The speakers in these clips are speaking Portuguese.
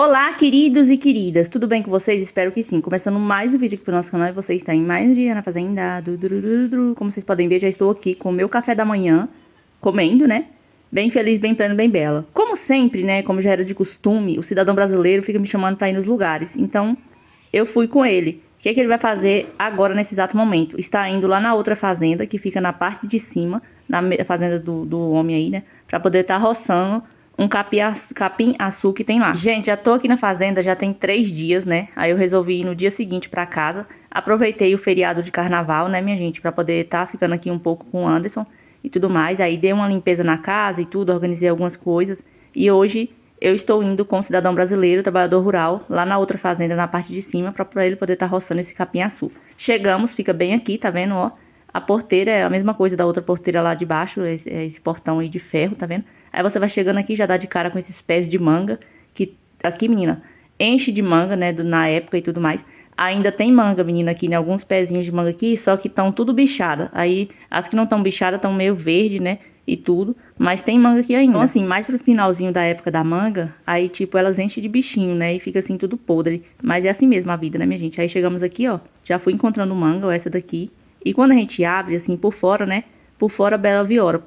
Olá, queridos e queridas, tudo bem com vocês? Espero que sim. Começando mais um vídeo aqui pro nosso canal e você está em mais um dia na fazenda. Como vocês podem ver, já estou aqui com o meu café da manhã, comendo, né? Bem feliz, bem pleno, bem bela. Como sempre, né, como já era de costume, o cidadão brasileiro fica me chamando para ir nos lugares. Então, eu fui com ele. O que é que ele vai fazer agora, nesse exato momento? Está indo lá na outra fazenda, que fica na parte de cima, na fazenda do homem aí, né? Pra poder estar roçando um capim-açu que tem lá. Gente, já tô aqui na fazenda, já tem 3 dias, né? Aí eu resolvi ir no dia seguinte pra casa. Aproveitei o feriado de carnaval, né, minha gente? Pra poder estar ficando aqui um pouco com o Anderson e tudo mais. Aí dei uma limpeza na casa e tudo, organizei algumas coisas. E hoje eu estou indo com um cidadão brasileiro, trabalhador rural, lá na outra fazenda, na parte de cima, pra ele poder estar roçando esse capim-açu. Chegamos, fica bem aqui, tá vendo, ó? A porteira é a mesma coisa da outra porteira lá de baixo, esse portão aí de ferro, tá vendo? Aí você vai chegando aqui, já dá de cara com esses pés de manga, que aqui, menina, enche de manga, né, na época e tudo mais. Ainda tem manga, menina, aqui, né, alguns pezinhos de manga aqui, só que estão tudo bichada. Aí, as que não estão bichadas estão meio verde, né, e tudo, mas tem manga aqui ainda. Então, assim, mais pro finalzinho da época da manga, aí, tipo, elas enchem de bichinho, né, e fica assim, tudo podre. Mas é assim mesmo a vida, né, minha gente? Aí chegamos aqui, ó, já fui encontrando manga, ó, essa daqui. E quando a gente abre, assim, por fora, né, por fora, bela viola,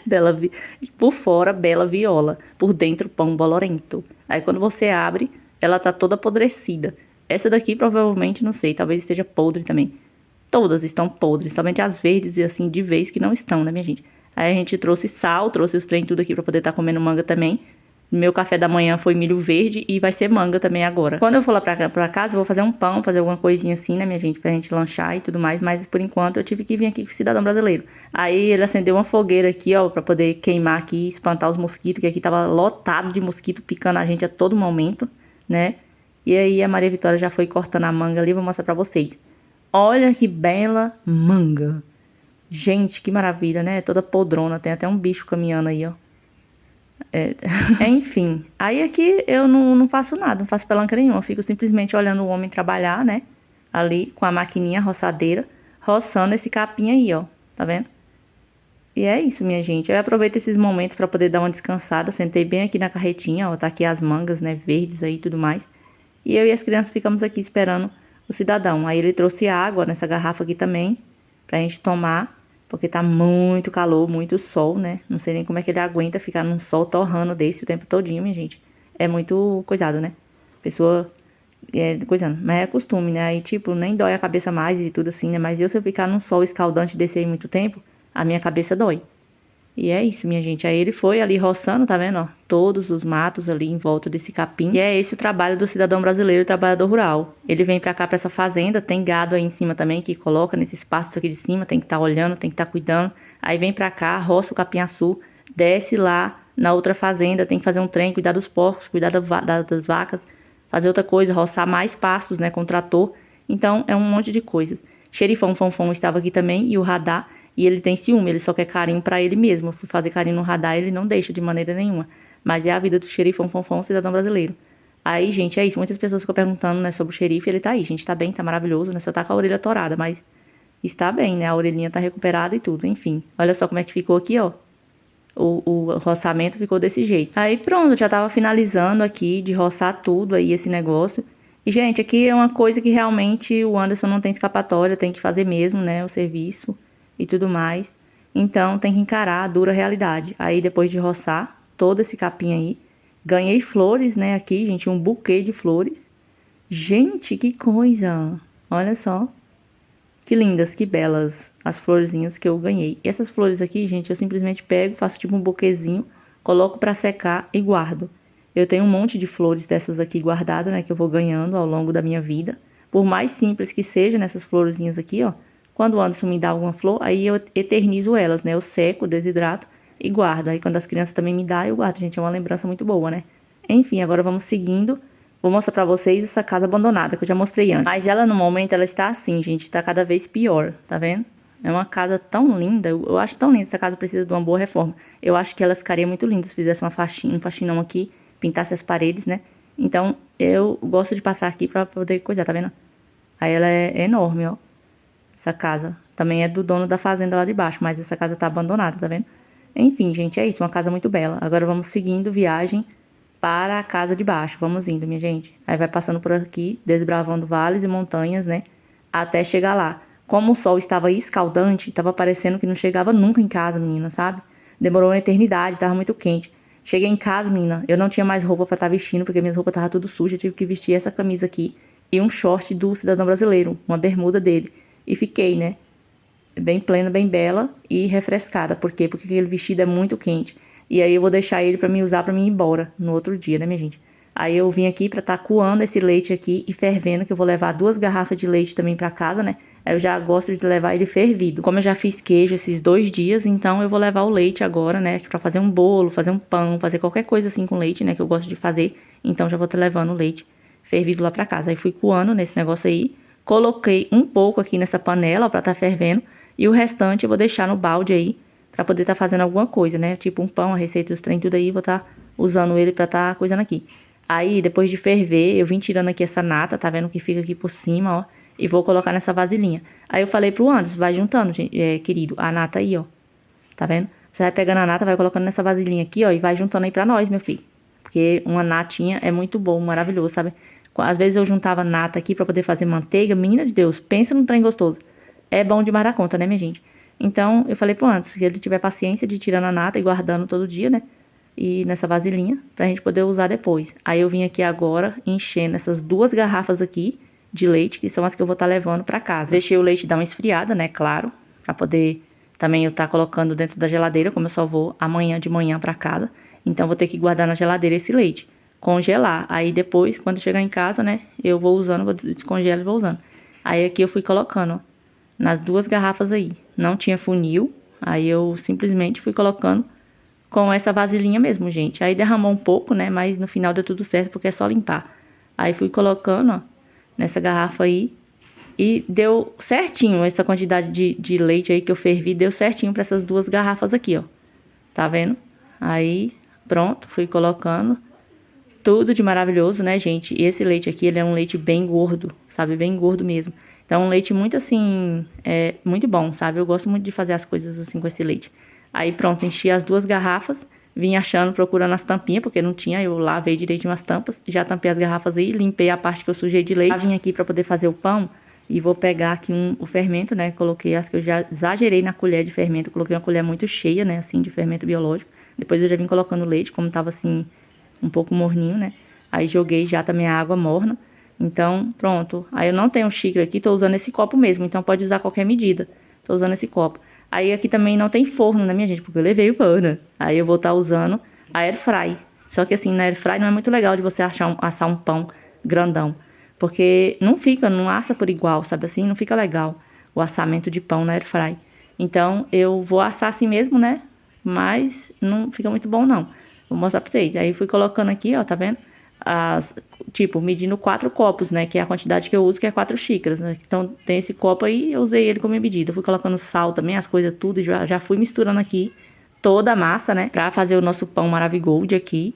Bela por fora, bela viola, por dentro, pão bolorento. Aí quando você abre, ela tá toda apodrecida. Essa daqui provavelmente, não sei, talvez esteja podre também. Todas estão podres, somente as verdes e assim de vez que não estão, né, minha gente? Aí a gente trouxe sal, trouxe os trem tudo aqui pra poder estar comendo manga também. Meu café da manhã foi milho verde e vai ser manga também agora. Quando eu for lá pra casa, eu vou fazer um pão, fazer alguma coisinha assim, né, minha gente? Pra gente lanchar e tudo mais. Mas por enquanto eu tive que vir aqui com o cidadão brasileiro. Aí ele acendeu uma fogueira aqui, ó, pra poder queimar aqui, espantar os mosquitos, que aqui tava lotado de mosquito picando a gente a todo momento, né? E aí a Maria Vitória já foi cortando a manga ali, vou mostrar pra vocês. Olha que bela manga. Gente, que maravilha, né? Toda podrona, tem até um bicho caminhando aí, ó. Enfim, aí aqui eu não faço nada, não faço pelanca nenhuma. Eu fico simplesmente olhando o homem trabalhar, né? Ali com a maquininha roçadeira, roçando esse capim aí, ó. Tá vendo? E é isso, minha gente. Eu aproveito esses momentos pra poder dar uma descansada. Sentei bem aqui na carretinha, ó. Tá aqui as mangas, né? Verdes aí e tudo mais. E eu e as crianças ficamos aqui esperando o cidadão. Aí ele trouxe água nessa garrafa aqui também, pra gente tomar. Porque tá muito calor, muito sol, né? Não sei nem como é que ele aguenta ficar num sol torrando desse o tempo todinho, minha gente. É muito coisado, né? Pessoa coisando. Mas é costume, né? Aí, tipo, nem dói a cabeça mais e tudo assim, né? Mas eu, se eu ficar num sol escaldante desse aí muito tempo, a minha cabeça dói. E é isso, minha gente. Aí ele foi ali roçando, tá vendo, ó? Todos os matos ali em volta desse capim. E é esse o trabalho do cidadão brasileiro, trabalhador rural. Ele vem pra cá, pra essa fazenda, tem gado aí em cima também, que coloca nesse espaço aqui de cima, tem que estar olhando, tem que estar cuidando. Aí vem pra cá, roça o capim-açu, desce lá na outra fazenda, tem que fazer um trem, cuidar dos porcos, cuidar das vacas, fazer outra coisa, roçar mais pastos, né, com trator. Então, é um monte de coisas. Xerifão Fonfon estava aqui também, e o Radar. E ele tem ciúme, ele só quer carinho pra ele mesmo. Eu fui fazer carinho no Radar, ele não deixa de maneira nenhuma. Mas é a vida do xerifão Fonfon, cidadão brasileiro. Aí, gente, é isso. Muitas pessoas ficam perguntando, né, sobre o xerife. Ele tá aí, gente, tá bem, tá maravilhoso, né? Só tá com a orelha torada, mas está bem, né? A orelhinha tá recuperada e tudo, enfim. Olha só como é que ficou aqui, ó. O roçamento ficou desse jeito. Aí, pronto, já tava finalizando aqui de roçar tudo aí, esse negócio. E, gente, aqui é uma coisa que realmente o Anderson não tem escapatória, tem que fazer mesmo, né, o serviço e tudo mais. Então, tem que encarar a dura realidade. Aí, depois de roçar todo esse capim aí, ganhei flores, né, aqui, gente, um buquê de flores. Gente, que coisa! Olha só. Que lindas, que belas as florzinhas que eu ganhei. E essas flores aqui, gente, eu simplesmente pego, faço tipo um buquezinho, coloco pra secar e guardo. Eu tenho um monte de flores dessas aqui guardadas, né, que eu vou ganhando ao longo da minha vida. Por mais simples que seja nessas florzinhas aqui, ó. Quando o Anderson me dá alguma flor, aí eu eternizo elas, né? Eu seco, desidrato e guardo. Aí quando as crianças também me dão, eu guardo. Gente, é uma lembrança muito boa, né? Enfim, agora vamos seguindo. Vou mostrar pra vocês essa casa abandonada, que eu já mostrei antes. Mas ela, no momento, ela está assim, gente. Tá cada vez pior, tá vendo? É uma casa tão linda. Eu acho tão linda. Essa casa precisa de uma boa reforma. Eu acho que ela ficaria muito linda se fizesse uma faxina, um faxinão aqui. Pintasse as paredes, né? Então, eu gosto de passar aqui pra poder coisar, tá vendo? Aí ela é enorme, ó. Essa casa. Também é do dono da fazenda lá de baixo, mas essa casa tá abandonada, tá vendo? Enfim, gente, é isso. Uma casa muito bela. Agora vamos seguindo viagem para a casa de baixo. Vamos indo, minha gente. Aí vai passando por aqui, desbravando vales e montanhas, né? Até chegar lá. Como o sol estava escaldante, estava parecendo que não chegava nunca em casa, menina, sabe? Demorou uma eternidade, estava muito quente. Cheguei em casa, menina, eu não tinha mais roupa pra estar vestindo, porque minhas roupas estavam tudo sujas. Tive que vestir essa camisa aqui e um short do cidadão brasileiro, uma bermuda dele. E fiquei, né? Bem plena, bem bela e refrescada. Por quê? Porque aquele vestido é muito quente. E aí eu vou deixar ele pra mim usar pra mim ir embora no outro dia, né, minha gente? Aí eu vim aqui pra estar coando esse leite aqui e fervendo, que eu vou levar 2 garrafas de leite também pra casa, né? Aí eu já gosto de levar ele fervido. Como eu já fiz queijo esses 2 dias, então eu vou levar o leite agora, né? Pra fazer um bolo, fazer um pão, fazer qualquer coisa assim com leite, né? Que eu gosto de fazer. Então já vou estar levando o leite fervido lá pra casa. Aí fui coando nesse negócio aí. Coloquei um pouco aqui nessa panela, ó, pra estar fervendo. E o restante eu vou deixar no balde aí, pra poder estar fazendo alguma coisa, né? Tipo um pão, a receita, os trem, tudo aí, vou estar usando ele pra estar coisando aqui. Aí, depois de ferver, eu vim tirando aqui essa nata, tá vendo que fica aqui por cima, ó. E vou colocar nessa vasilhinha. Aí eu falei pro Anderson, vai juntando, gente, querido, a nata aí, ó. Tá vendo? Você vai pegando a nata, vai colocando nessa vasilhinha aqui, ó, e vai juntando aí pra nós, meu filho. Porque uma natinha é muito bom, maravilhoso, sabe? Às vezes eu juntava nata aqui pra poder fazer manteiga. Menina de Deus, pensa num trem gostoso. É bom demais da conta, né, minha gente? Então, eu falei pro Anderson, se ele tiver paciência de ir tirando a nata e guardando todo dia, né? E nessa vasilhinha, pra gente poder usar depois. Aí eu vim aqui agora enchendo essas 2 garrafas aqui de leite, que são as que eu vou estar levando pra casa. Deixei o leite dar uma esfriada, né, claro, pra poder também eu estar colocando dentro da geladeira, como eu só vou amanhã de manhã pra casa. Então, vou ter que guardar na geladeira esse leite, congelar. Aí depois, quando chegar em casa, né, eu vou usando, vou descongelo e vou usando. Aí aqui eu fui colocando, ó, nas 2 garrafas aí. Não tinha funil, aí eu simplesmente fui colocando com essa vasilhinha mesmo, gente. Aí derramou um pouco, né, mas no final deu tudo certo, porque é só limpar. Aí fui colocando, ó, nessa garrafa aí. E deu certinho essa quantidade de leite aí que eu fervi, deu certinho para essas 2 garrafas aqui, ó. Tá vendo? Aí, pronto, fui colocando. Tudo de maravilhoso, né, gente? E esse leite aqui, ele é um leite bem gordo, sabe? Bem gordo mesmo. Então, um leite muito assim, muito bom, sabe? Eu gosto muito de fazer as coisas assim com esse leite. Aí, pronto, enchi as 2 garrafas. Vim achando, procurando as tampinhas, porque não tinha. Eu lavei direitinho as tampas. Já tampei as garrafas aí, limpei a parte que eu sujei de leite. Vim aqui pra poder fazer o pão. E vou pegar aqui o fermento, né? Coloquei as que eu já exagerei na colher de fermento. Coloquei uma colher muito cheia, né? Assim, de fermento biológico. Depois eu já vim colocando leite, como tava assim, um pouco morninho, né? Aí joguei já também a água morna. Então, pronto. Aí eu não tenho xícara aqui, tô usando esse copo mesmo. Então pode usar qualquer medida. Tô usando esse copo. Aí aqui também não tem forno, né, minha gente? Porque eu levei o forno. Aí eu vou estar usando a air fry. Só que assim, na air fry não é muito legal de você assar um pão grandão. Porque não fica, não assa por igual, sabe assim? Não fica legal o assamento de pão na air fry. Então eu vou assar assim mesmo, né? Mas não fica muito bom não. Vou mostrar pra vocês. Aí fui colocando aqui, ó, tá vendo? Tipo, medindo 4 copos, né? Que é a quantidade que eu uso, que é 4 xícaras, né? Então, tem esse copo aí, eu usei ele como medida. Fui colocando sal também, as coisas tudo, e já fui misturando aqui toda a massa, né? Pra fazer o nosso pão Maravigold aqui.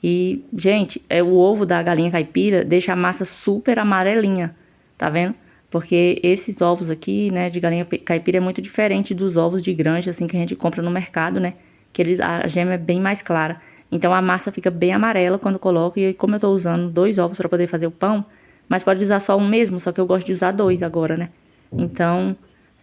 E, gente, o ovo da galinha caipira deixa a massa super amarelinha, tá vendo? Porque esses ovos aqui, né, de galinha caipira é muito diferente dos ovos de granja, assim, que a gente compra no mercado, né? Que a gema é bem mais clara. Então, a massa fica bem amarela quando coloco. E como eu tô usando 2 ovos pra poder fazer o pão, mas pode usar só um mesmo, só que eu gosto de usar 2 agora, né? Então,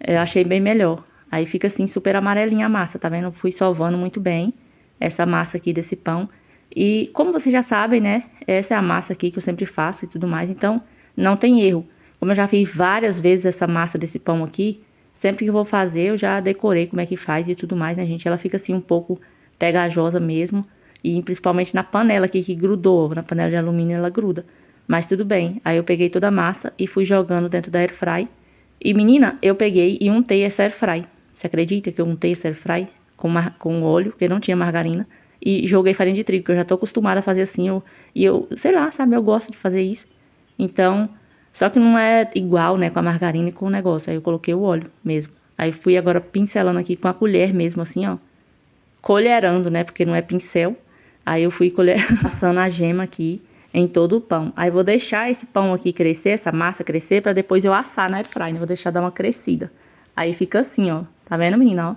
eu achei bem melhor. Aí fica assim, super amarelinha a massa, tá vendo? Eu fui sovando muito bem essa massa aqui desse pão. E como vocês já sabem, né? Essa é a massa aqui que eu sempre faço e tudo mais. Então, não tem erro. Como eu já fiz várias vezes essa massa desse pão aqui, sempre que eu vou fazer, eu já decorei como é que faz e tudo mais, né, gente? Ela fica assim um pouco pegajosa mesmo. E principalmente na panela aqui que grudou. Na panela de alumínio ela gruda. Mas tudo bem. Aí eu peguei toda a massa e fui jogando dentro da air fry. E menina, eu peguei e untei essa air fry. Você acredita que eu untei essa air fry com óleo, porque não tinha margarina. E joguei farinha de trigo, que eu já tô acostumada a fazer assim. Eu, sei lá, sabe, eu gosto de fazer isso. Então, só que não é igual, né, com a margarina e com o negócio. Aí eu coloquei o óleo mesmo. Aí fui agora pincelando aqui com a colher mesmo, assim, ó. Colherando, né, porque não é pincel. Aí eu fui passando a gema aqui em todo o pão. Aí vou deixar esse pão aqui crescer, essa massa crescer, pra depois eu assar na air fry, né? Vou deixar dar uma crescida. Aí fica assim, ó. Tá vendo, menina, ó?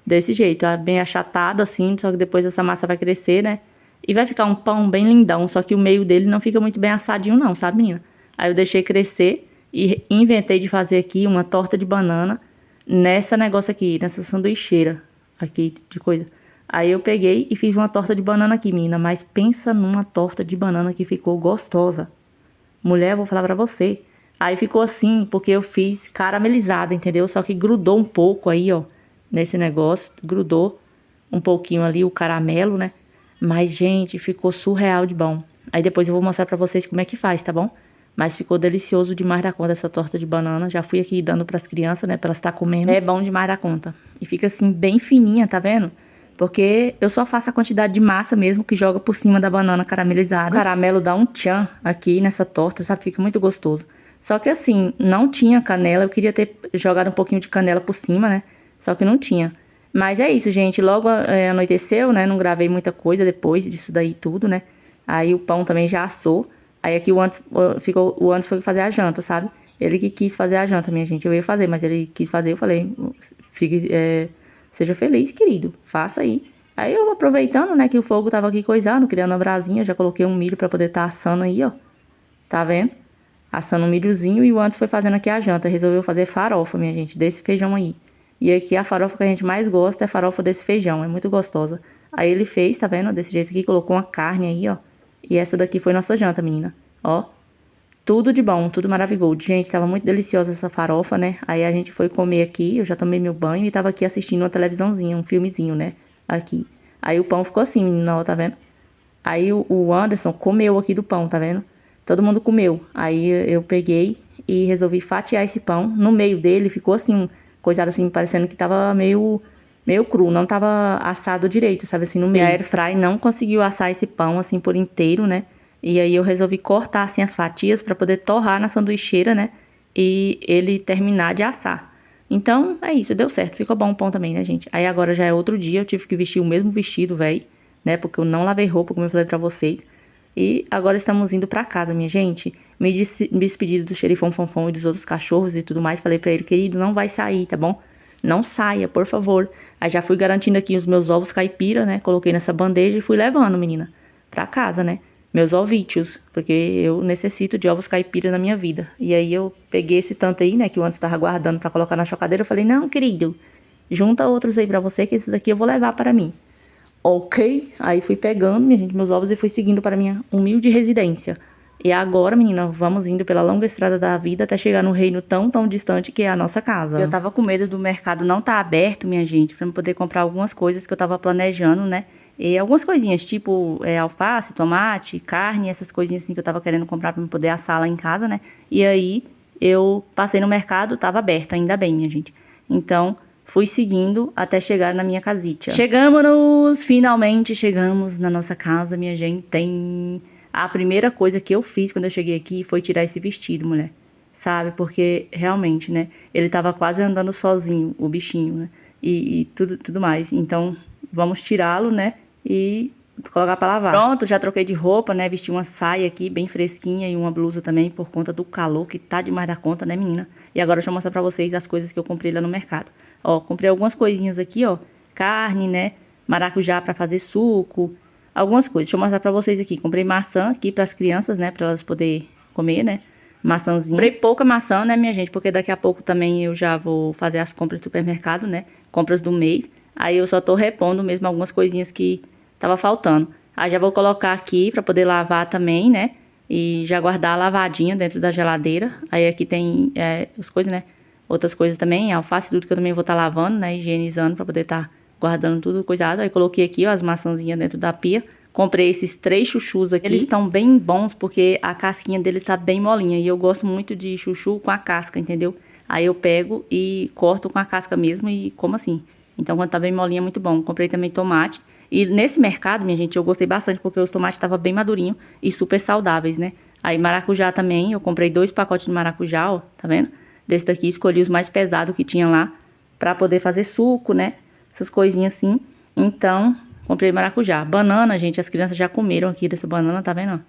Desse jeito, ó, bem achatado assim, só que depois essa massa vai crescer, né? E vai ficar um pão bem lindão, só que o meio dele não fica muito bem assadinho não, sabe, menina? Aí eu deixei crescer e inventei de fazer aqui uma torta de banana nessa negócio aqui, nessa sanduicheira aqui de coisa. Aí eu peguei e fiz uma torta de banana aqui, menina, mas pensa numa torta de banana que ficou gostosa. Mulher, vou falar pra você. Aí ficou assim, porque eu fiz caramelizada, entendeu? Só que grudou um pouco aí, ó, nesse negócio. Grudou um pouquinho ali o caramelo, né? Mas, gente, ficou surreal de bom. Aí depois eu vou mostrar pra vocês como é que faz, tá bom? Mas ficou delicioso demais da conta essa torta de banana. Já fui aqui dando pras crianças, né? Pra elas estar comendo. É bom demais da conta. E fica assim, bem fininha, tá vendo? Porque eu só faço a quantidade de massa mesmo que joga por cima da banana caramelizada. O caramelo dá um tchan aqui nessa torta, sabe? Fica muito gostoso. Só que assim, não tinha canela. Eu queria ter jogado um pouquinho de canela por cima, né? Só que não tinha. Mas é isso, gente. Logo anoiteceu, né? Não gravei muita coisa depois disso daí tudo, né? Aí o pão também já assou. Aí aqui o Anderson foi fazer a janta, sabe? Ele que quis fazer a janta, minha gente. Eu ia fazer, mas ele quis fazer. Eu falei, seja feliz, querido. Faça aí. Aí eu aproveitando, né, que o fogo tava aqui coisando, criando uma brasinha. Já coloquei um milho pra poder estar assando aí, ó. Tá vendo? Assando um milhozinho. E o Anderson foi fazendo aqui a janta. Resolveu fazer farofa, minha gente, desse feijão aí. E aqui a farofa que a gente mais gosta é a farofa desse feijão. É muito gostosa. Aí ele fez, tá vendo? Desse jeito aqui. Colocou uma carne aí, ó. E essa daqui foi nossa janta, menina. Ó. Tudo de bom, tudo maravilhoso. Gente, tava muito deliciosa essa farofa, né? Aí a gente foi comer aqui, eu já tomei meu banho e tava aqui assistindo uma televisãozinha, um filmezinho, né? Aqui. Aí o pão ficou assim, menina, ó, tá vendo? Aí o Anderson comeu aqui do pão, tá vendo? Todo mundo comeu. Aí eu peguei e resolvi fatiar esse pão. No meio dele ficou assim, coisado assim, parecendo que tava meio cru, não tava assado direito, sabe assim, no meio. E a airfry não conseguiu assar esse pão assim por inteiro, né? E aí eu resolvi cortar assim as fatias para poder torrar na sanduicheira, né? E ele terminar de assar. Então, é isso, deu certo. Ficou bom o pão também, né, gente? Aí agora já é outro dia, eu tive que vestir o mesmo vestido, velho, né? Porque eu não lavei roupa, como eu falei pra vocês. E agora estamos indo pra casa, minha gente. Me despedi do xerifão Fonfon e dos outros cachorros e tudo mais. Falei pra ele, querido, não vai sair, tá bom? Não saia, por favor. Aí já fui garantindo aqui os meus ovos caipira, né? Coloquei nessa bandeja e fui levando, menina, pra casa, né? Meus ovídeos, porque eu necessito de ovos caipira na minha vida. E aí eu peguei esse tanto aí, né, que o antes estava guardando pra colocar na chocadeira. Eu falei, não, querido, junta outros aí pra você, que esse daqui eu vou levar para mim. Ok? Aí fui pegando, minha gente, meus ovos e fui seguindo para minha humilde residência. E agora, menina, vamos indo pela longa estrada da vida até chegar no reino tão, tão distante que é a nossa casa. Eu tava com medo do mercado não estar aberto, minha gente, pra eu poder comprar algumas coisas que eu tava planejando, né? E algumas coisinhas, tipo alface, tomate, carne, essas coisinhas assim que eu tava querendo comprar pra eu poder assar lá em casa, né? E aí eu passei no mercado, tava aberto, ainda bem, minha gente. Então, fui seguindo até chegar na minha casita. Chegamos! Finalmente chegamos na nossa casa, minha gente. A primeira coisa que eu fiz quando eu cheguei aqui foi tirar esse vestido, mulher. Sabe? Porque realmente, né? Ele tava quase andando sozinho, o bichinho, né? E tudo mais. Então, vamos tirá-lo, né? E colocar pra lavar. Pronto, já troquei de roupa, né? Vesti uma saia aqui, bem fresquinha, e uma blusa também, por conta do calor, que tá demais da conta, né, menina? E agora deixa eu mostrar pra vocês as coisas que eu comprei lá no mercado. Ó, comprei algumas coisinhas aqui, ó. Carne, né? Maracujá pra fazer suco. Algumas coisas. Deixa eu mostrar pra vocês aqui. Comprei maçã aqui pras crianças, né? Pra elas poderem comer, né? Maçãzinha. Comprei pouca maçã, né, minha gente? Porque daqui a pouco também eu já vou fazer as compras do supermercado, né? Compras do mês. Aí eu só tô repondo mesmo algumas coisinhas que tava faltando. Aí já vou colocar aqui pra poder lavar também, né? E já guardar lavadinha dentro da geladeira. Aí aqui tem as coisas, né? Outras coisas também, alface, tudo que eu também vou estar lavando, né? Higienizando pra poder estar guardando tudo coisado. Aí coloquei aqui, ó, as maçãzinhas dentro da pia. Comprei esses 3 chuchus aqui. Eles estão bem bons porque a casquinha deles tá bem molinha. E eu gosto muito de chuchu com a casca, entendeu? Aí eu pego e corto com a casca mesmo e como assim. Então, quando tá bem molinha, é muito bom. Comprei também tomate. E nesse mercado, minha gente, eu gostei bastante porque os tomates estavam bem madurinhos e super saudáveis, né? Aí maracujá também, eu comprei 2 pacotes de maracujá, ó, tá vendo? Desse daqui, escolhi os mais pesados que tinha lá pra poder fazer suco, né? Essas coisinhas assim. Então, comprei maracujá. Banana, gente, as crianças já comeram aqui dessa banana, tá vendo?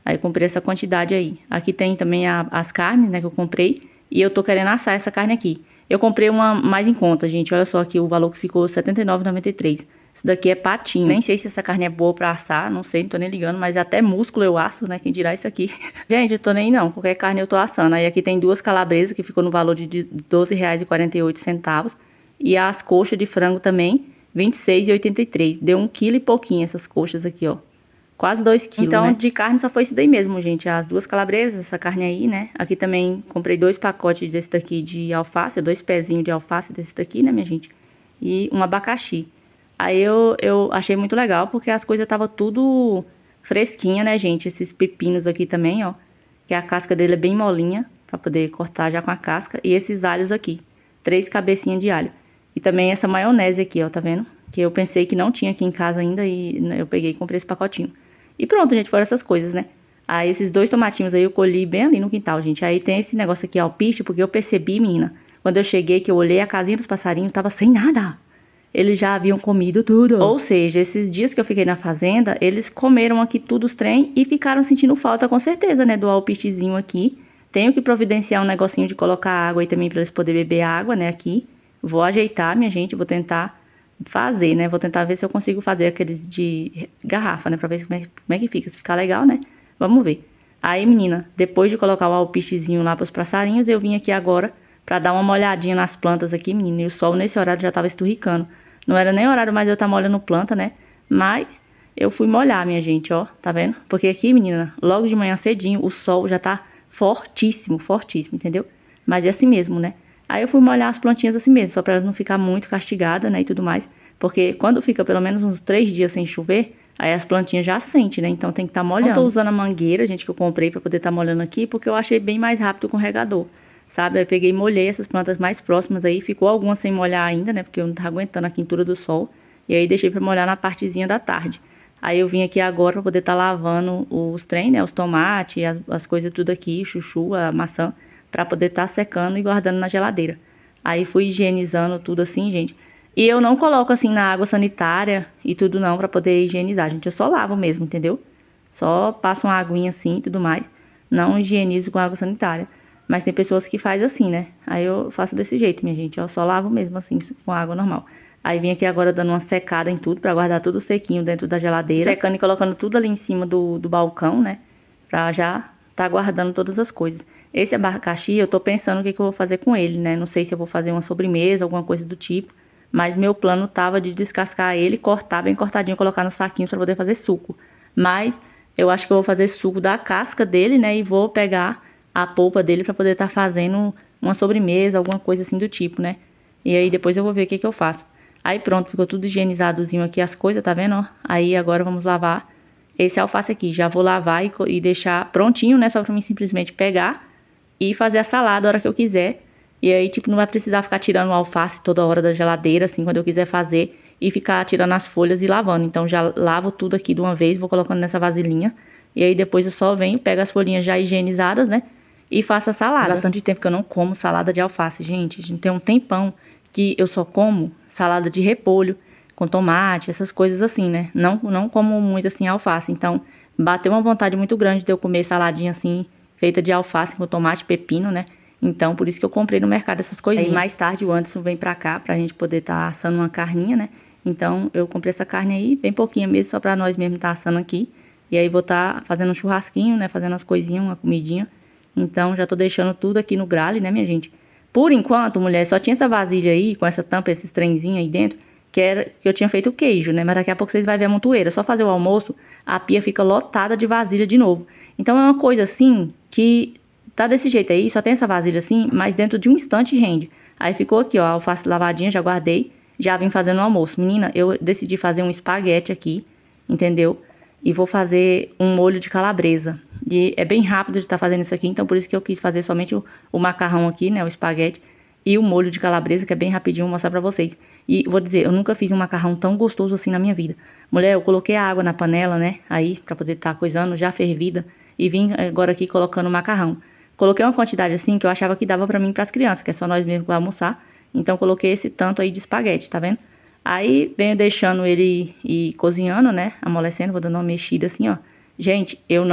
Aí comprei essa quantidade aí. Aqui tem também as carnes, né, que eu comprei. E eu tô querendo assar essa carne aqui. Eu comprei uma mais em conta, gente. Olha só aqui o valor que ficou R$ 79,93. Isso daqui é patinho. Nem sei se essa carne é boa pra assar, não sei, não tô nem ligando, mas até músculo eu asso, né? Quem dirá isso aqui. Gente, eu tô nem não, qualquer carne eu tô assando. Aí aqui tem 2 calabresas que ficou no valor de R$ 12,48. E as coxas de frango também, R$ 26,83. Deu 1 quilo e pouquinho essas coxas aqui, ó. Quase 2 quilos, então, né? De carne só foi isso daí mesmo, gente. As 2 calabresas, essa carne aí, né? Aqui também comprei 2 pacotes desse daqui de alface, 2 pezinhos de alface desse daqui, né, minha gente? E um abacaxi. Aí eu achei muito legal, porque as coisas estavam tudo fresquinha, né, gente? Esses pepinos aqui também, ó. Que a casca dele é bem molinha, pra poder cortar já com a casca. E esses alhos aqui, 3 cabecinhas de alho. E também essa maionese aqui, ó, tá vendo? Que eu pensei que não tinha aqui em casa ainda e eu peguei e comprei esse pacotinho. E pronto, gente, foram essas coisas, né? Aí esses 2 tomatinhos aí eu colhi bem ali no quintal, gente. Aí tem esse negócio aqui, alpiste, porque eu percebi, menina, quando eu cheguei, que eu olhei a casinha dos passarinhos, tava sem nada. Eles já haviam comido tudo. Ou seja, esses dias que eu fiquei na fazenda, eles comeram aqui tudo os trem e ficaram sentindo falta com certeza, né, do alpistezinho aqui. Tenho que providenciar um negocinho de colocar água aí também pra eles poderem beber água, né, aqui. Vou ajeitar, minha gente, vou tentar fazer, né? Vou tentar ver se eu consigo fazer aqueles de garrafa, né? Pra ver como é que fica. Se ficar legal, né? Vamos ver. Aí, menina, depois de colocar o alpistezinho lá pros passarinhos, eu vim aqui agora pra dar uma olhadinha nas plantas aqui, menina. E o sol nesse horário já tava esturricando. Não era nem horário mais de eu estar molhando planta, né? Mas eu fui molhar, minha gente, ó. Tá vendo? Porque aqui, menina, logo de manhã cedinho, o sol já tá fortíssimo, fortíssimo, entendeu? Mas é assim mesmo, né? Aí eu fui molhar as plantinhas assim mesmo, só pra elas não ficar muito castigadas, né, e tudo mais. Porque quando fica pelo menos uns 3 dias sem chover, aí as plantinhas já sentem, né, então tem que estar molhando. Eu tô usando a mangueira, gente, que eu comprei pra poder estar molhando aqui, porque eu achei bem mais rápido com o regador, sabe? Aí eu peguei e molhei essas plantas mais próximas aí, ficou algumas sem molhar ainda, né, porque eu não tava aguentando a quentura do sol. E aí deixei pra molhar na partezinha da tarde. Aí eu vim aqui agora pra poder estar lavando os trem, né, os tomates, as coisas tudo aqui, chuchu, a maçã, pra poder estar secando e guardando na geladeira. Aí fui higienizando tudo assim, gente. E eu não coloco assim na água sanitária e tudo não pra poder higienizar, gente. Eu só lavo mesmo, entendeu? Só passo uma aguinha assim e tudo mais. Não higienizo com água sanitária. Mas tem pessoas que fazem assim, né? Aí eu faço desse jeito, minha gente. Eu só lavo mesmo assim, com água normal. Aí vim aqui agora dando uma secada em tudo pra guardar tudo sequinho dentro da geladeira. Secando e colocando tudo ali em cima do balcão, né? Pra já tá guardando todas as coisas. Esse abacaxi, eu tô pensando o que eu vou fazer com ele, né? Não sei se eu vou fazer uma sobremesa, alguma coisa do tipo. Mas meu plano tava de descascar ele, cortar bem cortadinho, colocar no saquinho pra poder fazer suco. Mas eu acho que eu vou fazer suco da casca dele, né? E vou pegar a polpa dele pra poder estar fazendo uma sobremesa, alguma coisa assim do tipo, né? E aí depois eu vou ver o que eu faço. Aí pronto, ficou tudo higienizadozinho aqui as coisas, tá vendo, ó? Aí agora vamos lavar esse alface aqui. Já vou lavar e deixar prontinho, né? Só pra mim simplesmente pegar e fazer a salada a hora que eu quiser. E aí, tipo, não vai precisar ficar tirando o alface toda hora da geladeira, assim, quando eu quiser fazer. E ficar tirando as folhas e lavando. Então, já lavo tudo aqui de uma vez, vou colocando nessa vasilhinha. E aí, depois eu só venho, pego as folhinhas já higienizadas, né? E faço a salada. Faz bastante tempo que eu não como salada de alface, gente. Tem um tempão que eu só como salada de repolho, com tomate, essas coisas assim, né? Não como muito, assim, alface. Então, bateu uma vontade muito grande de eu comer saladinha, assim, feita de alface com tomate, pepino, né? Então, por isso que eu comprei no mercado essas coisinhas. Aí, mais tarde, o Anderson vem pra cá pra gente poder tá assando uma carninha, né? Então, eu comprei essa carne aí, bem pouquinha mesmo, só pra nós mesmo tá assando aqui. E aí, vou tá fazendo um churrasquinho, né? Fazendo as coisinhas, uma comidinha. Então, já tô deixando tudo aqui no grale, né, minha gente? Por enquanto, mulher, só tinha essa vasilha aí, com essa tampa, esses trenzinhos aí dentro, que eu tinha feito o queijo, né? Mas daqui a pouco vocês vão ver a montoeira. Só fazer o almoço, a pia fica lotada de vasilha de novo. Então, é uma coisa assim que tá desse jeito aí, só tem essa vasilha assim, mas dentro de um instante rende. Aí ficou aqui, ó, a alface lavadinha, já guardei, já vim fazendo o almoço. Menina, eu decidi fazer um espaguete aqui, entendeu? E vou fazer um molho de calabresa. E é bem rápido de estar fazendo isso aqui, então por isso que eu quis fazer somente o macarrão aqui, né, o espaguete. E o molho de calabresa, que é bem rapidinho, vou mostrar pra vocês. E vou dizer, eu nunca fiz um macarrão tão gostoso assim na minha vida. Mulher, eu coloquei a água na panela, né, aí, pra poder estar coisando, já fervida. E vim agora aqui colocando o macarrão. Coloquei uma quantidade assim que eu achava que dava pra mim e pras crianças, que é só nós mesmos que vamos almoçar. Então, coloquei esse tanto aí de espaguete, tá vendo? Aí, venho deixando ele ir cozinhando, né? Amolecendo, vou dando uma mexida assim, ó. Gente, eu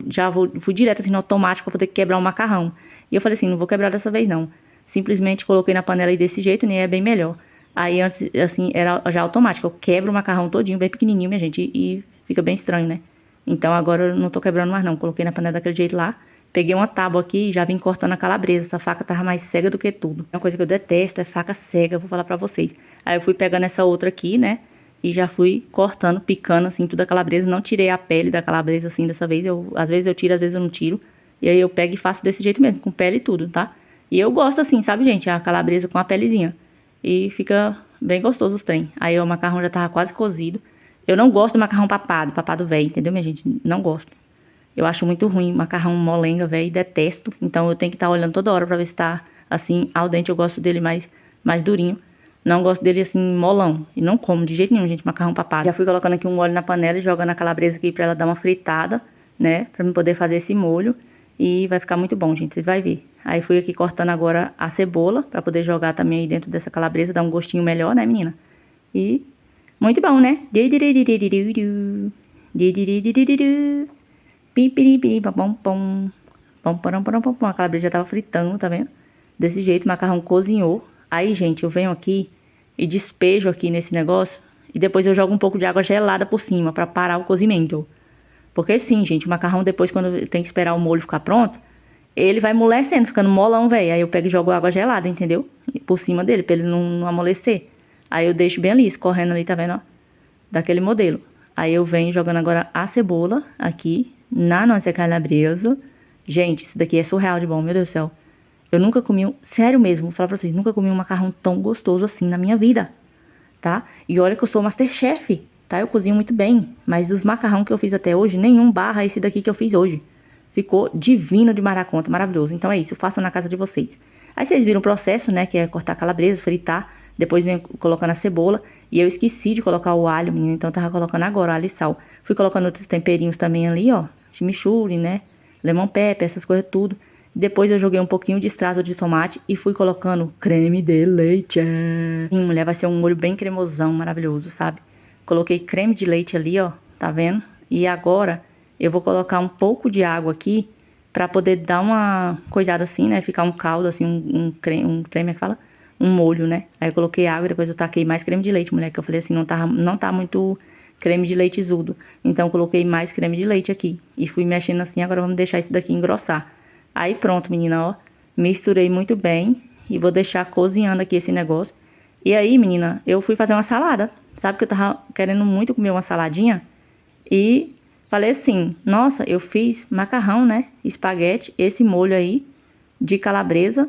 já fui direto assim no automático pra poder quebrar o macarrão. E eu falei assim, não vou quebrar dessa vez não. Simplesmente coloquei na panela aí desse jeito, né? É bem melhor. Aí antes, assim, era já automático. Eu quebro o macarrão todinho, bem pequenininho, minha gente, e fica bem estranho, né? Então agora eu não tô quebrando mais não. Coloquei na panela daquele jeito lá. Peguei uma tábua aqui e já vim cortando a calabresa. Essa faca tava mais cega do que tudo. Uma coisa que eu detesto é faca cega, vou falar pra vocês. Aí eu fui pegando essa outra aqui, né? E já fui cortando, picando assim tudo a calabresa. Não tirei a pele da calabresa assim dessa vez. Às vezes eu tiro, às vezes eu não tiro. E aí eu pego e faço desse jeito mesmo, com pele e tudo, tá? E eu gosto assim, sabe, gente? A calabresa com a pelezinha. E fica bem gostoso os trem. Aí o macarrão já tava quase cozido. Eu não gosto do macarrão papado, papado velho, entendeu, minha gente? Não gosto. Eu acho muito ruim macarrão molenga, velho, detesto. Então eu tenho que estar olhando toda hora pra ver se tá assim, al dente. Eu gosto dele mais durinho. Não gosto dele assim, molão. E não como de jeito nenhum, gente, macarrão papado. Já fui colocando aqui um óleo na panela e jogando a calabresa aqui pra ela dar uma fritada, né? Pra mim poder fazer esse molho. E vai ficar muito bom, gente, vocês vão ver. Aí fui aqui cortando agora a cebola pra poder jogar também aí dentro dessa calabresa, dar um gostinho melhor, né, menina? E muito bom, né? A calabresa já tava fritando, tá vendo? Desse jeito, o macarrão cozinhou. Aí, gente, eu venho aqui e despejo aqui nesse negócio. E depois eu jogo um pouco de água gelada por cima pra parar o cozimento. Porque sim, gente, o macarrão depois, quando tem que esperar o molho ficar pronto, ele vai amolecendo, ficando molão, velho. Aí eu pego e jogo água gelada, entendeu? Por cima dele, pra ele não amolecer. Aí eu deixo bem ali, escorrendo ali, tá vendo, ó? Daquele modelo. Aí eu venho jogando agora a cebola aqui na nossa calabresa. Gente, isso daqui é surreal de bom, meu Deus do céu. Eu nunca comi, sério mesmo, vou falar pra vocês, nunca comi um macarrão tão gostoso assim na minha vida, tá? E olha que eu sou Masterchef, tá? Eu cozinho muito bem, mas dos macarrão que eu fiz até hoje, nenhum barra esse daqui que eu fiz hoje. Ficou divino de maraconta, maravilhoso. Então é isso, façam na casa de vocês. Aí vocês viram o processo, né, que é cortar a calabresa, fritar, depois vem colocando a cebola. E eu esqueci de colocar o alho, menina, então eu tava colocando agora alho e sal. Fui colocando outros temperinhos também ali, ó, chimichurri, né, lemon pepper, essas coisas tudo. Depois eu joguei um pouquinho de extrato de tomate e fui colocando creme de leite. Sim, mulher, vai ser um molho bem cremosão, maravilhoso, sabe? Coloquei creme de leite ali, ó, tá vendo? E agora eu vou colocar um pouco de água aqui pra poder dar uma coisada assim, né? Ficar um caldo, assim, um creme, que fala? Um molho, né? Aí eu coloquei água e depois eu taquei mais creme de leite, mulher, que eu falei assim, não tá muito creme de leite zudo. Então eu coloquei mais creme de leite aqui. E fui mexendo assim, agora vamos deixar isso daqui engrossar. Aí pronto, menina, ó. Misturei muito bem e vou deixar cozinhando aqui esse negócio. E aí, menina, eu fui fazer uma salada. Sabe que eu tava querendo muito comer uma saladinha? E falei assim, nossa, eu fiz macarrão, né? Espaguete, esse molho aí de calabresa.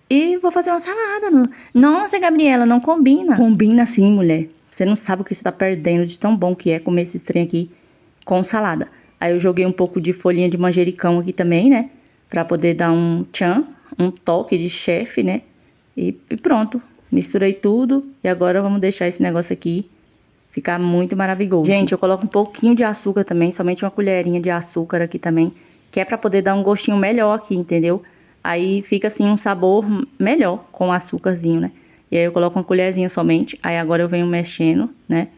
E vou fazer uma salada. Nossa, Gabriela, não combina. Combina sim, mulher. Você não sabe o que você tá perdendo de tão bom que é comer esse trem aqui com salada. Aí eu joguei um pouco de folhinha de manjericão aqui também, né? Pra poder dar um tchan, um toque de chefe, né? E pronto. Misturei tudo. E agora vamos deixar esse negócio aqui ficar muito maravilhoso. Gente, eu coloco um pouquinho de açúcar também. Somente uma colherinha de açúcar aqui também. Que é pra poder dar um gostinho melhor aqui, entendeu? Aí fica assim um sabor melhor com açúcarzinho, né? E aí eu coloco uma colherzinha somente. Aí agora eu venho mexendo, né?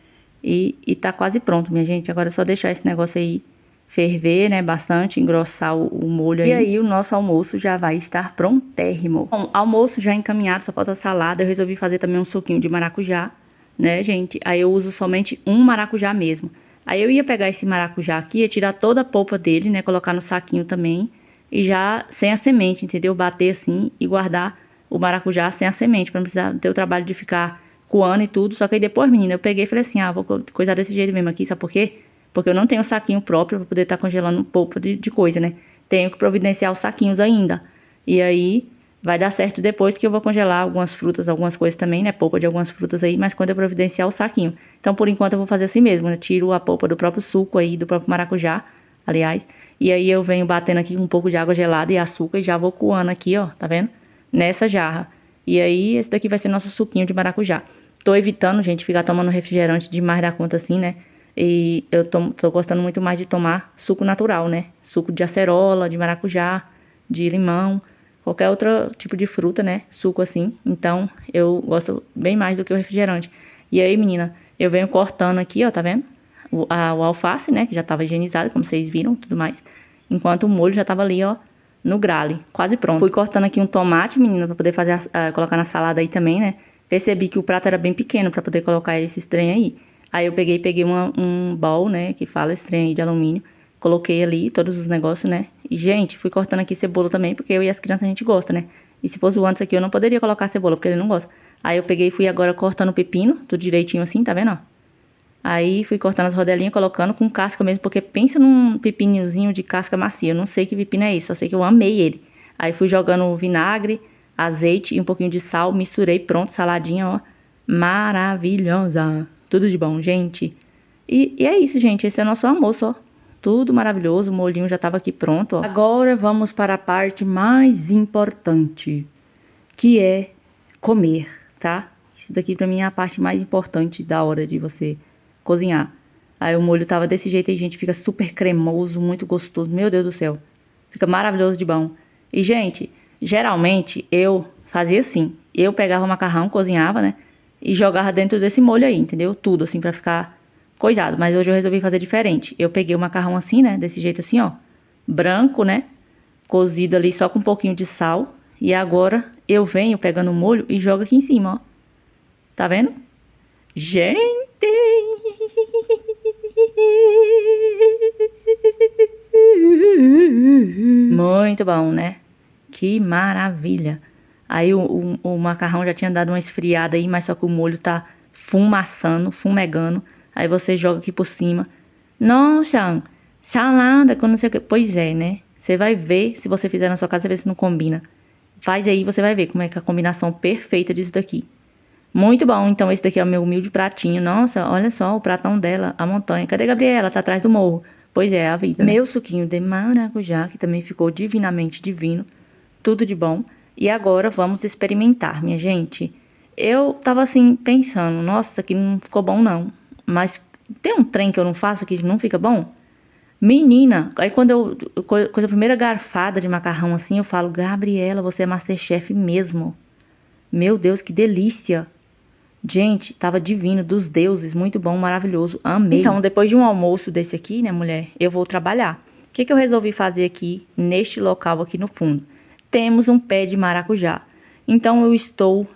E tá quase pronto, minha gente. Agora é só deixar esse negócio aí ferver, né? Bastante, engrossar o molho aí. E aí o nosso almoço já vai estar prontérrimo. Bom, almoço já encaminhado, só falta salada. Eu resolvi fazer também um suquinho de maracujá, né, gente? Aí eu uso somente um maracujá mesmo. Aí eu ia pegar esse maracujá aqui, ia tirar toda a polpa dele, né? Colocar no saquinho também. E já sem a semente, entendeu? Bater assim e guardar o maracujá sem a semente, pra não precisar ter o trabalho de ficar coando e tudo. Só que aí depois, menina, eu peguei e falei assim, vou coisar desse jeito mesmo aqui, sabe por quê? Porque eu não tenho saquinho próprio pra poder estar congelando polpa de coisa, né? Tenho que providenciar os saquinhos ainda. E aí vai dar certo depois que eu vou congelar algumas frutas, algumas coisas também, né? Polpa de algumas frutas aí, mas quando eu providenciar o saquinho. Então, por enquanto, eu vou fazer assim mesmo, né? Tiro a polpa do próprio suco aí, do próprio maracujá, aliás. E aí eu venho batendo aqui um pouco de água gelada e açúcar e já vou coando aqui, ó, tá vendo? Nessa jarra. E aí esse daqui vai ser nosso suquinho de maracujá. Tô evitando, gente, ficar tomando refrigerante demais da conta assim, né? E eu tô gostando muito mais de tomar suco natural, né? Suco de acerola, de maracujá, de limão, qualquer outro tipo de fruta, né? Suco assim. Então eu gosto bem mais do que o refrigerante. E aí, menina, eu venho cortando aqui, ó, tá vendo? O alface, né, que já tava higienizado, como vocês viram, tudo mais. Enquanto o molho já tava ali, ó, no grale, quase pronto. Fui cortando aqui um tomate, menina, pra poder fazer, colocar na salada aí também, né. percebi que o prato era bem pequeno pra poder colocar esses trem aí. Aí eu peguei um bowl, né, que fala esse trem aí de alumínio. Coloquei ali todos os negócios, né. E, gente, fui cortando aqui cebola também, porque eu e as crianças a gente gosta, né. E se fosse o antes aqui, eu não poderia colocar cebola, porque ele não gosta. Aí eu peguei e fui agora cortando o pepino, tudo direitinho assim, tá vendo, ó? Aí fui cortando as rodelinhas, colocando com casca mesmo, porque pensa num pepininhozinho de casca macia. Eu não sei que pepino é esse, só sei que eu amei ele. Aí fui jogando vinagre, azeite e um pouquinho de sal, misturei, pronto, saladinha, ó. Maravilhosa. Tudo de bom, gente. E é isso, gente. Esse é o nosso almoço, ó. Tudo maravilhoso, o molhinho já tava aqui pronto, ó. Agora vamos para a parte mais importante, que é comer, tá? Isso daqui pra mim é a parte mais importante da hora de você cozinhar. Aí o molho tava desse jeito aí, gente, fica super cremoso, muito gostoso. Meu Deus do céu. Fica maravilhoso de bom. E, gente, geralmente eu fazia assim. Eu pegava o macarrão, cozinhava, né? E jogava dentro desse molho aí, entendeu? Tudo assim pra ficar coisado. Mas hoje eu resolvi fazer diferente. Eu peguei o macarrão assim, né? Desse jeito assim, ó. Branco, né? Cozido ali só com um pouquinho de sal. E agora eu venho pegando o molho e jogo aqui em cima, ó. Tá vendo? Gente! Muito bom, né? Que maravilha! Aí o macarrão já tinha dado uma esfriada aí, mas só que o molho tá fumaçando, fumegando. Aí você joga aqui por cima. Nossa, salada com não sei o que. Pois é, né? Você vai ver, se você fizer na sua casa, você vê se não combina. Faz aí, você vai ver como é que é a combinação perfeita disso daqui. Muito bom, então esse daqui é o meu humilde pratinho. Nossa, olha só o pratão dela, a montanha. Cadê a Gabriela? Tá atrás do morro. Pois é, a vida, né? Meu suquinho de maracujá, que também ficou divinamente divino. Tudo de bom. E agora vamos experimentar, minha gente. Eu tava assim, pensando, nossa, isso aqui não ficou bom não. Mas tem um trem que eu não faço que não fica bom? Menina, aí quando coisa a primeira garfada de macarrão assim, eu falo, Gabriela, você é MasterChef mesmo. Meu Deus, que delícia. Gente, tava divino, dos deuses, muito bom, maravilhoso, amei. Então, depois de um almoço desse aqui, né, mulher, eu vou trabalhar. O que que eu resolvi fazer aqui, neste local aqui no fundo? Temos um pé de maracujá. Então, eu estou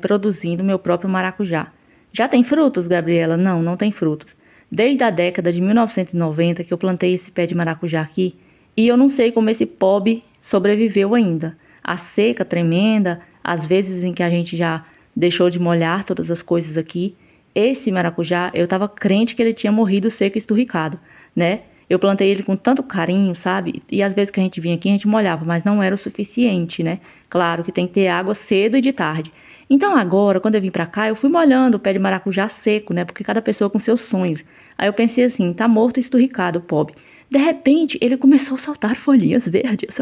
produzindo meu próprio maracujá. Já tem frutos, Gabriela? Não, não tem frutos. Desde a década de 1990 que eu plantei esse pé de maracujá aqui, e eu não sei como esse pobre sobreviveu ainda. A seca tremenda, as vezes em que a gente já deixou de molhar todas as coisas aqui. Esse maracujá, eu tava crente que ele tinha morrido seco e esturricado, né? Eu plantei ele com tanto carinho, sabe? E às vezes que a gente vinha aqui, a gente molhava, mas não era o suficiente, né? Claro que tem que ter água cedo e de tarde. Então agora, quando eu vim pra cá, eu fui molhando o pé de maracujá seco, né? Porque cada pessoa com seus sonhos. Aí eu pensei assim, tá morto e esturricado, pobre. De repente, ele começou a soltar folhinhas verdes.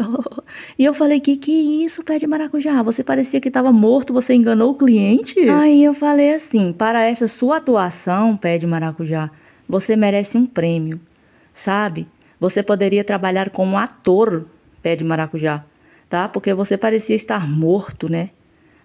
E eu falei, que é isso, pé de maracujá? Você parecia que estava morto, você enganou o cliente? Aí eu falei assim, para essa sua atuação, pé de maracujá, você merece um prêmio, sabe? Você poderia trabalhar como ator, pé de maracujá, tá? Porque você parecia estar morto, né?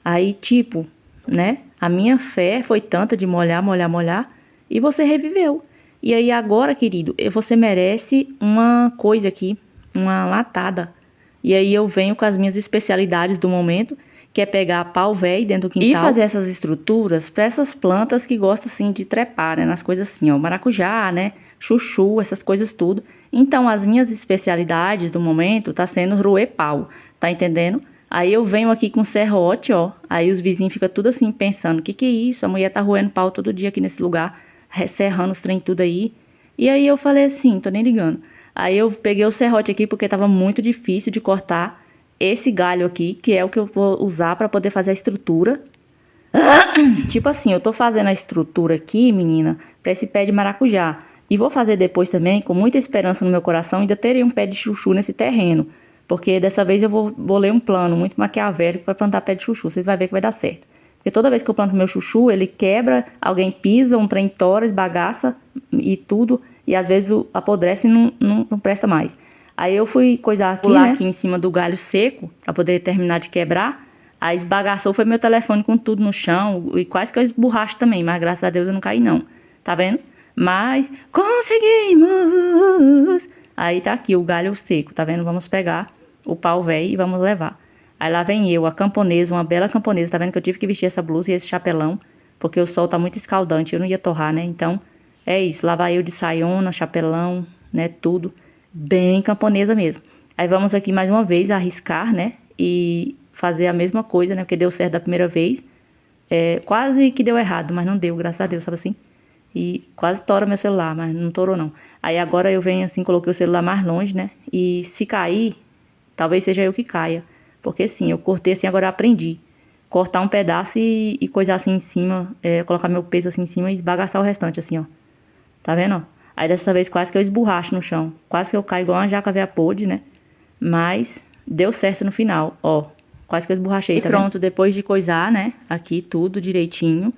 Aí, tipo, né? A minha fé foi tanta de molhar, molhar, molhar, e você reviveu. E aí agora, querido, você merece uma coisa aqui, uma latada. E aí eu venho com as minhas especialidades do momento, que é pegar pau velho dentro do quintal e fazer essas estruturas para essas plantas que gostam assim de trepar, né, nas coisas assim, ó, maracujá, né, chuchu, essas coisas tudo. Então as minhas especialidades do momento tá sendo roer pau, tá entendendo? Aí eu venho aqui com serrote, ó, aí os vizinhos ficam tudo assim pensando, que é isso? A mulher tá roendo pau todo dia aqui nesse lugar, serrando os trem tudo aí. E aí eu falei assim, tô nem ligando. Aí eu peguei o serrote aqui porque tava muito difícil de cortar esse galho aqui, que é o que eu vou usar pra poder fazer a estrutura. Tipo assim, eu tô fazendo a estrutura aqui, menina, pra esse pé de maracujá. E vou fazer depois também, com muita esperança no meu coração, ainda terei um pé de chuchu nesse terreno. Porque dessa vez eu vou ler um plano muito maquiavélico pra plantar pé de chuchu. Vocês vão ver que vai dar certo. Porque toda vez que eu planto meu chuchu, ele quebra, alguém pisa, um trem tora, esbagaça e tudo. E às vezes apodrece e não presta mais. Aí eu fui coisar aqui, né, aqui em cima do galho seco, pra poder terminar de quebrar. Aí esbagaçou, foi meu telefone com tudo no chão. E quase que eu esborracho também, mas graças a Deus eu não caí não. Tá vendo? Mas conseguimos! Aí tá aqui o galho seco, tá vendo? Vamos pegar o pau velho e vamos levar. Aí lá vem eu, a camponesa, uma bela camponesa. Tá vendo que eu tive que vestir essa blusa e esse chapelão, porque o sol tá muito escaldante, eu não ia torrar, né? Então, é isso. Lá vai eu de saiona, chapelão, né? Tudo bem camponesa mesmo. Aí vamos aqui mais uma vez arriscar, né? E fazer a mesma coisa, né? Porque deu certo da primeira vez. Quase que deu errado, mas não deu, graças a Deus, sabe assim? E quase tora meu celular, mas não torou não. Aí agora eu venho assim, coloquei o celular mais longe, né? E se cair, talvez seja eu que caia. Porque sim, eu cortei assim, agora eu aprendi. Cortar um pedaço e coisar assim em cima, colocar meu peso assim em cima e esbagaçar o restante, assim, ó. Tá vendo, ó? Aí dessa vez quase que eu esborracho no chão. Quase que eu caio igual uma jaca véia podre, né? Mas deu certo no final, ó. Quase que eu esborrachei, tá pronto, vendo? Depois de coisar, né? Aqui tudo direitinho.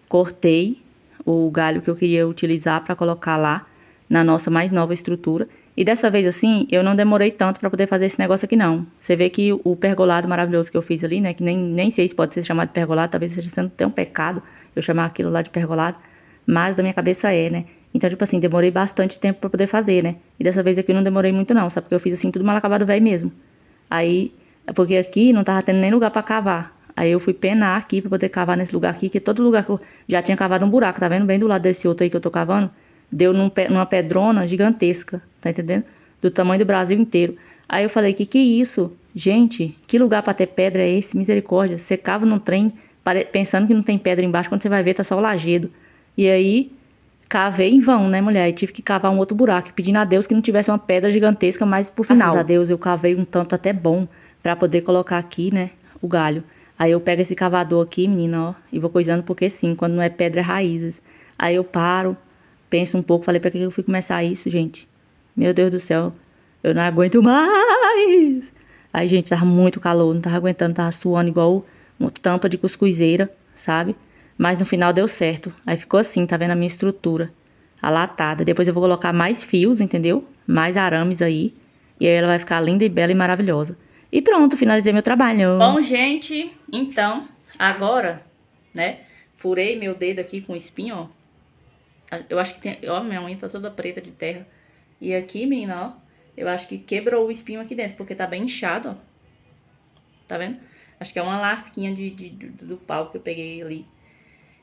Cortei o galho que eu queria utilizar pra colocar lá na nossa mais nova estrutura. E dessa vez, assim, eu não demorei tanto pra poder fazer esse negócio aqui, não. Você vê que o pergolado maravilhoso que eu fiz ali, né? Que nem sei se pode ser chamado de pergolado. Talvez seja sendo até um pecado eu chamar aquilo lá de pergolado. Mas da minha cabeça né? Então, tipo assim, demorei bastante tempo pra poder fazer, né? E dessa vez aqui eu não demorei muito, não. Sabe? Porque eu fiz, assim, tudo mal acabado velho mesmo. Aí, porque aqui não tava tendo nem lugar pra cavar. Aí eu fui penar aqui pra poder cavar nesse lugar aqui, que todo lugar que eu já tinha cavado um buraco, tá vendo? Bem do lado desse outro aí que eu tô cavando, deu numa pedrona gigantesca, tá entendendo? Do tamanho do Brasil inteiro. Aí eu falei, que é isso? Gente, que lugar pra ter pedra é esse? Misericórdia. Você cava num trem pensando que não tem pedra embaixo, quando você vai ver tá só o lajedo. E aí, cavei em vão, né, mulher? E tive que cavar um outro buraco, pedindo a Deus que não tivesse uma pedra gigantesca, mas por final. Graças a Deus eu cavei um tanto até bom pra poder colocar aqui, né, o galho. Aí eu pego esse cavador aqui, menina, ó, e vou coisando porque sim, quando não é pedra é raízes. Aí eu paro, penso um pouco, falei, pra que eu fui começar isso, gente? Meu Deus do céu, eu não aguento mais. Aí, gente, tava muito calor, não tava aguentando, tava suando igual uma tampa de cuscuzeira, sabe? Mas no final deu certo. Aí ficou assim, tá vendo a minha estrutura? Alatada. Depois eu vou colocar mais fios, entendeu? Mais arames aí. E aí ela vai ficar linda e bela e maravilhosa. E pronto, finalizei meu trabalho. Bom, gente, então, agora, né? Furei meu dedo aqui com espinho, ó. Eu acho que tem... Ó, minha unha tá toda preta de terra. E aqui, menina, ó. Eu acho que quebrou o espinho aqui dentro, porque tá bem inchado, ó. Tá vendo? Acho que é uma lasquinha do pau que eu peguei ali.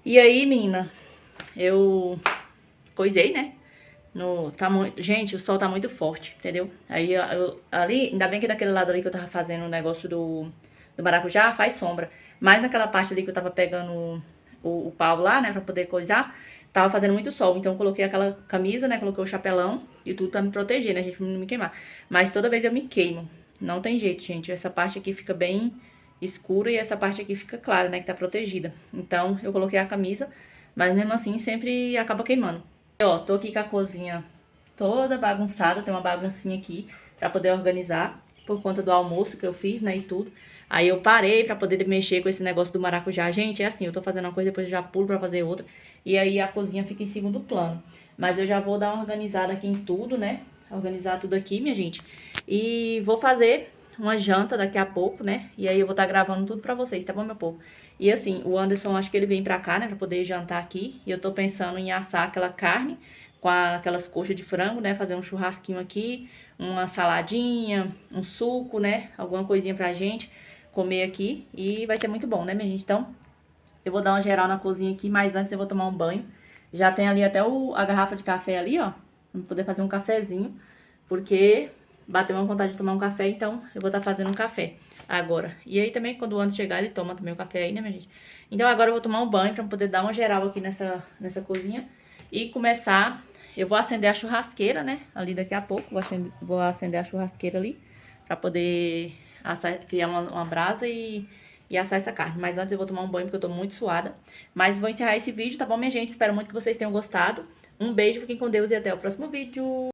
E aí, menina, eu coisei, né? Gente, o sol tá muito forte, entendeu? Aí, ali, ainda bem que daquele lado ali que eu tava fazendo o negócio do maracujá, faz sombra. Mas naquela parte ali que eu tava pegando o pau lá, né, pra poder coisar, tava fazendo muito sol. Então eu coloquei aquela camisa, né, coloquei o chapelão e tudo pra me proteger, né, gente, pra não me queimar. Mas toda vez eu me queimo. Não tem jeito, gente. Essa parte aqui fica bem escura e essa parte aqui fica clara, né, que tá protegida. Então eu coloquei a camisa, mas mesmo assim sempre acaba queimando. Ó, tô aqui com a cozinha toda bagunçada, tem uma baguncinha aqui pra poder organizar, por conta do almoço que eu fiz, né, e tudo. Aí eu parei pra poder mexer com esse negócio do maracujá. Gente, é assim, eu tô fazendo uma coisa, depois eu já pulo pra fazer outra, e aí a cozinha fica em segundo plano. Mas eu já vou dar uma organizada aqui em tudo, né, organizar tudo aqui, minha gente. E vou fazer uma janta daqui a pouco, né, e aí eu vou estar gravando tudo pra vocês, tá bom, meu povo? E assim, o Anderson, acho que ele vem pra cá, né, pra poder jantar aqui. E eu tô pensando em assar aquela carne com aquelas coxas de frango, né, fazer um churrasquinho aqui, uma saladinha, um suco, né, alguma coisinha pra gente comer aqui. E vai ser muito bom, né, minha gente? Então, eu vou dar uma geral na cozinha aqui, mas antes eu vou tomar um banho. Já tem ali até a garrafa de café ali, ó, pra poder fazer um cafezinho, porque bateu uma vontade de tomar um café, então eu vou estar fazendo um café agora. E aí também, quando o Anderson chegar, ele toma também o café aí, né, minha gente? Então agora eu vou tomar um banho pra poder dar uma geral aqui nessa cozinha e começar. Eu vou acender a churrasqueira, né, ali daqui a pouco. Vou acender a churrasqueira ali pra poder criar uma brasa e assar essa carne. Mas antes eu vou tomar um banho porque eu tô muito suada. Mas vou encerrar esse vídeo, tá bom, minha gente? Espero muito que vocês tenham gostado. Um beijo, fiquem com Deus e até o próximo vídeo.